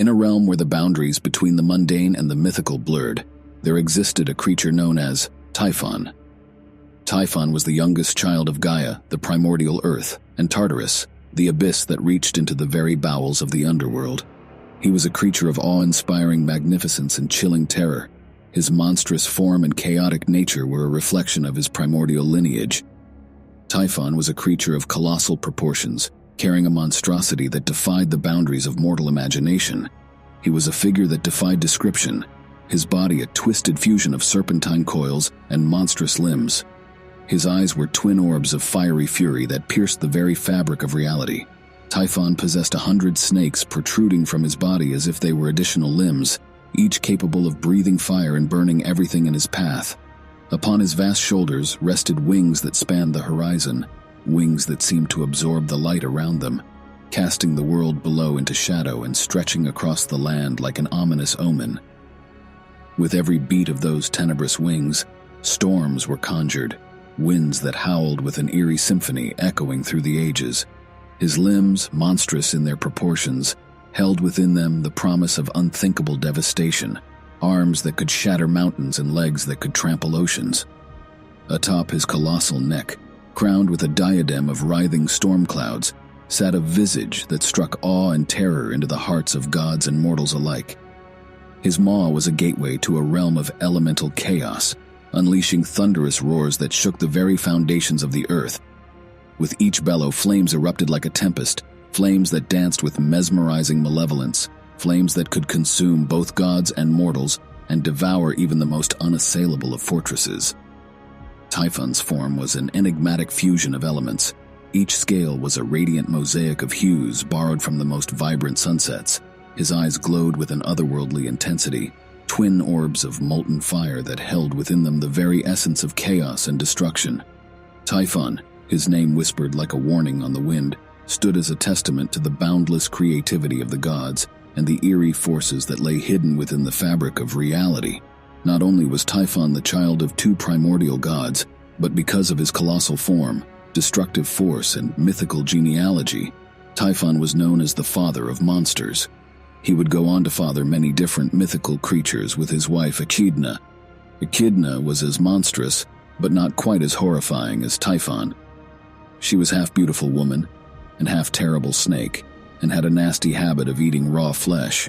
In a realm where the boundaries between the mundane and the mythical blurred, there existed a creature known as Typhon. Typhon was the youngest child of Gaia, the primordial earth, and Tartarus, the abyss that reached into the very bowels of the underworld. He was a creature of awe-inspiring magnificence and chilling terror. His monstrous form and chaotic nature were a reflection of his primordial lineage. Typhon was a creature of colossal proportions, carrying a monstrosity that defied the boundaries of mortal imagination. He was a figure that defied description, his body a twisted fusion of serpentine coils and monstrous limbs. His eyes were twin orbs of fiery fury that pierced the very fabric of reality. Typhon possessed 100 snakes protruding from his body as if they were additional limbs, each capable of breathing fire and burning everything in his path. Upon his vast shoulders rested wings that spanned the horizon, wings that seemed to absorb the light around them, casting the world below into shadow and stretching across the land like an ominous omen. With every beat of those tenebrous wings, storms were conjured, winds that howled with an eerie symphony echoing through the ages. His limbs, monstrous in their proportions, held within them the promise of unthinkable devastation, arms that could shatter mountains and legs that could trample oceans. Atop his colossal neck, crowned with a diadem of writhing storm clouds, sat a visage that struck awe and terror into the hearts of gods and mortals alike. His maw was a gateway to a realm of elemental chaos, unleashing thunderous roars that shook the very foundations of the earth. With each bellow, flames erupted like a tempest, flames that danced with mesmerizing malevolence, flames that could consume both gods and mortals and devour even the most unassailable of fortresses. Typhon's form was an enigmatic fusion of elements. Each scale was a radiant mosaic of hues borrowed from the most vibrant sunsets. His eyes glowed with an otherworldly intensity, twin orbs of molten fire that held within them the very essence of chaos and destruction. Typhon, his name whispered like a warning on the wind, stood as a testament to the boundless creativity of the gods and the eerie forces that lay hidden within the fabric of reality. Not only was Typhon the child of two primordial gods, but because of his colossal form, destructive force, and mythical genealogy, Typhon was known as the father of monsters. He would go on to father many different mythical creatures with his wife Echidna. Echidna was as monstrous, but not quite as horrifying as Typhon. She was half beautiful woman and half terrible snake, and had a nasty habit of eating raw flesh.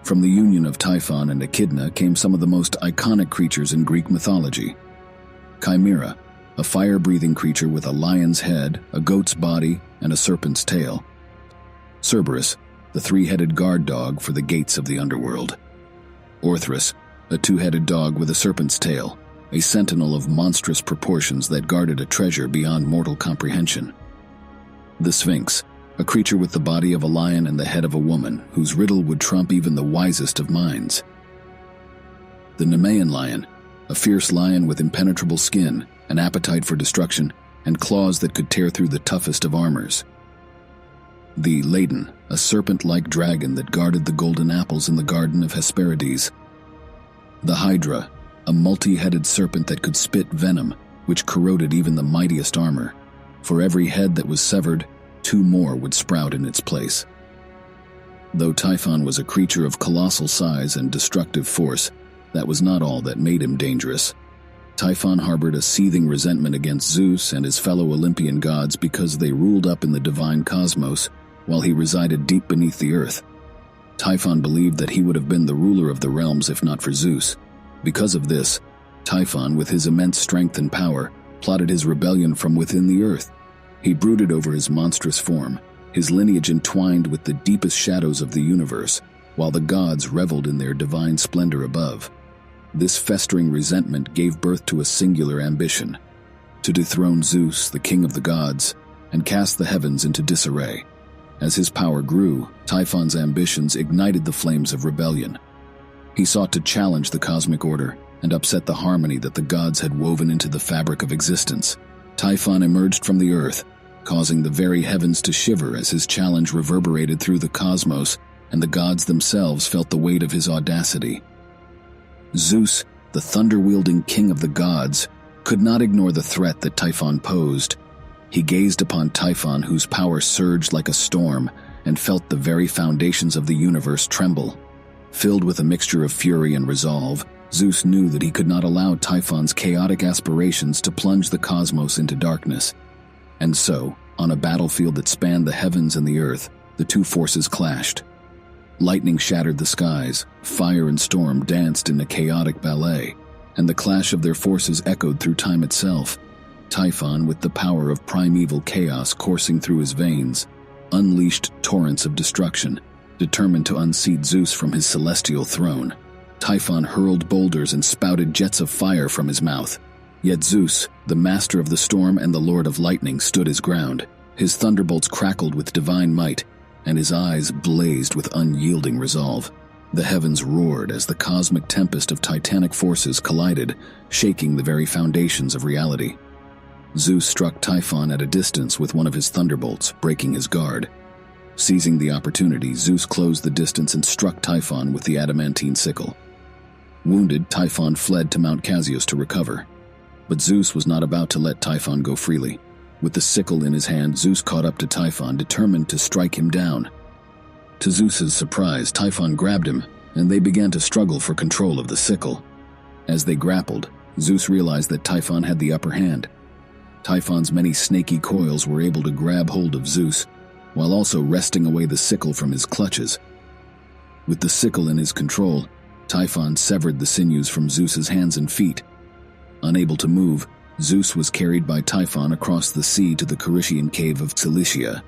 From the union of Typhon and Echidna came some of the most iconic creatures in Greek mythology. Chimera, a fire-breathing creature with a lion's head, a goat's body, and a serpent's tail. Cerberus, the three-headed guard dog for the gates of the underworld. Orthrus, a two-headed dog with a serpent's tail, a sentinel of monstrous proportions that guarded a treasure beyond mortal comprehension. The Sphinx, a creature with the body of a lion and the head of a woman, whose riddle would trump even the wisest of minds. The Nemean lion, a fierce lion with impenetrable skin, an appetite for destruction, and claws that could tear through the toughest of armors. The Ladon, a serpent-like dragon that guarded the golden apples in the garden of Hesperides. The Hydra, a multi-headed serpent that could spit venom, which corroded even the mightiest armor. For every head that was severed, two more would sprout in its place. Though Typhon was a creature of colossal size and destructive force, that was not all that made him dangerous. Typhon harbored a seething resentment against Zeus and his fellow Olympian gods because they ruled up in the divine cosmos while he resided deep beneath the earth. Typhon believed that he would have been the ruler of the realms if not for Zeus. Because of this, Typhon, with his immense strength and power, plotted his rebellion from within the earth. He brooded over his monstrous form, his lineage entwined with the deepest shadows of the universe, while the gods reveled in their divine splendor above. This festering resentment gave birth to a singular ambition: to dethrone Zeus, the king of the gods, and cast the heavens into disarray. As his power grew, Typhon's ambitions ignited the flames of rebellion. He sought to challenge the cosmic order and upset the harmony that the gods had woven into the fabric of existence. Typhon emerged from the earth, causing the very heavens to shiver as his challenge reverberated through the cosmos, and the gods themselves felt the weight of his audacity. Zeus, the thunder-wielding king of the gods, could not ignore the threat that Typhon posed. He gazed upon Typhon, whose power surged like a storm, and felt the very foundations of the universe tremble. Filled with a mixture of fury and resolve, Zeus knew that he could not allow Typhon's chaotic aspirations to plunge the cosmos into darkness. And so, on a battlefield that spanned the heavens and the earth, the two forces clashed. Lightning shattered the skies, fire and storm danced in a chaotic ballet, and the clash of their forces echoed through time itself. Typhon, with the power of primeval chaos coursing through his veins, unleashed torrents of destruction, determined to unseat Zeus from his celestial throne. Typhon hurled boulders and spouted jets of fire from his mouth. Yet Zeus, the master of the storm and the lord of lightning, stood his ground. His thunderbolts crackled with divine might, and his eyes blazed with unyielding resolve. The heavens roared as the cosmic tempest of titanic forces collided, shaking the very foundations of reality. Zeus struck Typhon at a distance with one of his thunderbolts, breaking his guard. Seizing the opportunity, Zeus closed the distance and struck Typhon with the adamantine sickle. Wounded, Typhon fled to Mount Casius to recover. But Zeus was not about to let Typhon go freely. With the sickle in his hand, Zeus caught up to Typhon, determined to strike him down. To Zeus's surprise, Typhon grabbed him, and they began to struggle for control of the sickle. As they grappled, Zeus realized that Typhon had the upper hand. Typhon's many snaky coils were able to grab hold of Zeus, while also wresting away the sickle from his clutches. With the sickle in his control, Typhon severed the sinews from Zeus's hands and feet. Unable to move, Zeus was carried by Typhon across the sea to the Carytian cave of Cilicia,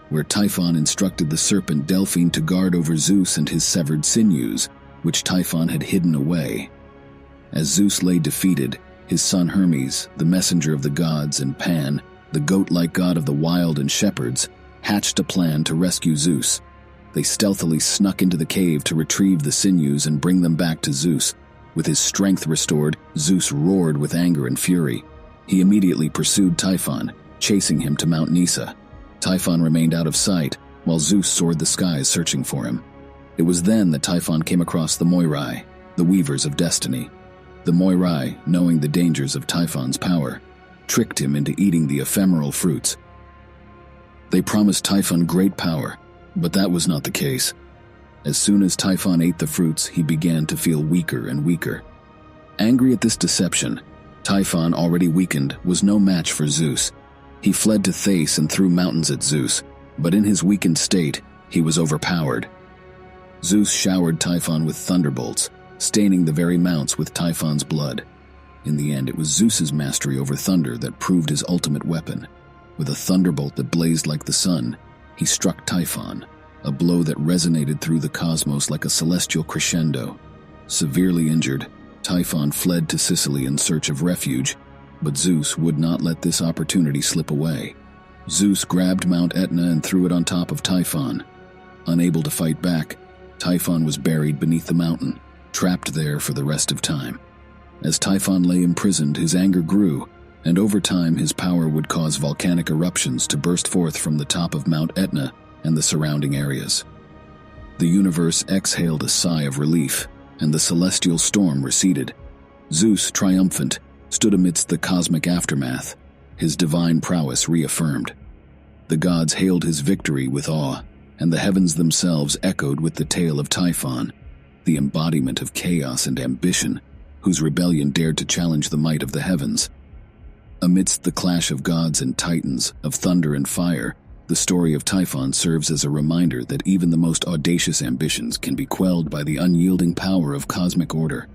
where Typhon instructed the serpent Delphine to guard over Zeus and his severed sinews, which Typhon had hidden away. As Zeus lay defeated, his son Hermes, the messenger of the gods, and Pan, the goat-like god of the wild and shepherds, hatched a plan to rescue Zeus. They stealthily snuck into the cave to retrieve the sinews and bring them back to Zeus. With his strength restored, Zeus roared with anger and fury. He immediately pursued Typhon, chasing him to Mount Nysa. Typhon remained out of sight, while Zeus soared the skies searching for him. It was then that Typhon came across the Moirai, the weavers of destiny. The Moirai, knowing the dangers of Typhon's power, tricked him into eating the ephemeral fruits. They promised Typhon great power, but that was not the case. As soon as Typhon ate the fruits, he began to feel weaker and weaker. Angry at this deception, Typhon, already weakened, was no match for Zeus. He fled to Thais and threw mountains at Zeus, but in his weakened state, he was overpowered. Zeus showered Typhon with thunderbolts, staining the very mounts with Typhon's blood. In the end, it was Zeus's mastery over thunder that proved his ultimate weapon. With a thunderbolt that blazed like the sun, he struck Typhon, a blow that resonated through the cosmos like a celestial crescendo. Severely injured, Typhon fled to Sicily in search of refuge, but Zeus would not let this opportunity slip away. Zeus grabbed Mount Etna and threw it on top of Typhon. Unable to fight back, Typhon was buried beneath the mountain, trapped there for the rest of time. As Typhon lay imprisoned, his anger grew, and over time his power would cause volcanic eruptions to burst forth from the top of Mount Etna and the surrounding areas. The universe exhaled a sigh of relief, and the celestial storm receded. Zeus, triumphant, stood amidst the cosmic aftermath, his divine prowess reaffirmed. The gods hailed his victory with awe, and the heavens themselves echoed with the tale of Typhon, the embodiment of chaos and ambition, whose rebellion dared to challenge the might of the heavens. Amidst the clash of gods and titans, of thunder and fire, the story of Typhon serves as a reminder that even the most audacious ambitions can be quelled by the unyielding power of cosmic order.